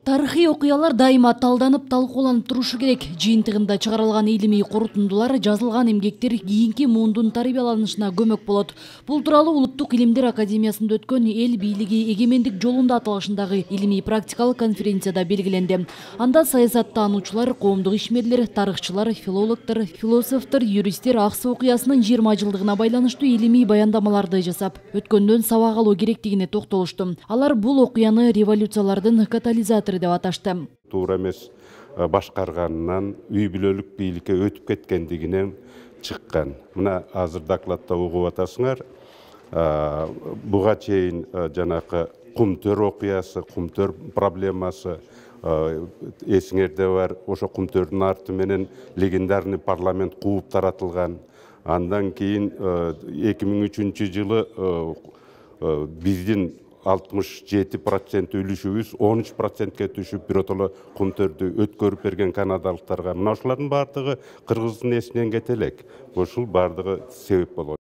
Тарыхый окуялар дайыма талданып, талкууланып турушу керек. Жыйынтыгында чыгарылган илимий корутундулар, жазылган эмгектер кийинки муундун тарбияланышына көмөк болот. Бул тууралуу Улуттук илимдер академиясында өткөн эл бийлиги эгемендик жолунда аталышындагы илимий практикалык конференцияда белгиленди. Анда саясаттануучулар, коомдук ишмерлер, тарыхчылар, филологдор, философтор, юристтер Аксы окуясынын 20 жылдыгына байланыштуу илимий баяндамаларды жасап, өткөндөн сабак алуу керектигине токтолушту. Алар бул окуяны революциялардын катализатору деп аташты. Туура эмес башкарганынан үй бүлөлүк бийликке өтүп кеткендигинен чыккан. Мына азыр докладта угуп атасыңар. Буга чейин жанакы Кумтөр окуясы, Кумтөр проблемасы эсиңерде бар. Ошо Кумтөрдүн арты менен легендарный парламент кууп таратылган. Андан кийин 2003 жылы биздин 67% үлүшүбүз 13%ке түшүп, биротоло Кумтөрдү өткөрүп берген канадалыктарга. Мына ошолордун бардыгы кыргыздын эсинен кете элек. Ошол бардыгы себеп болгон.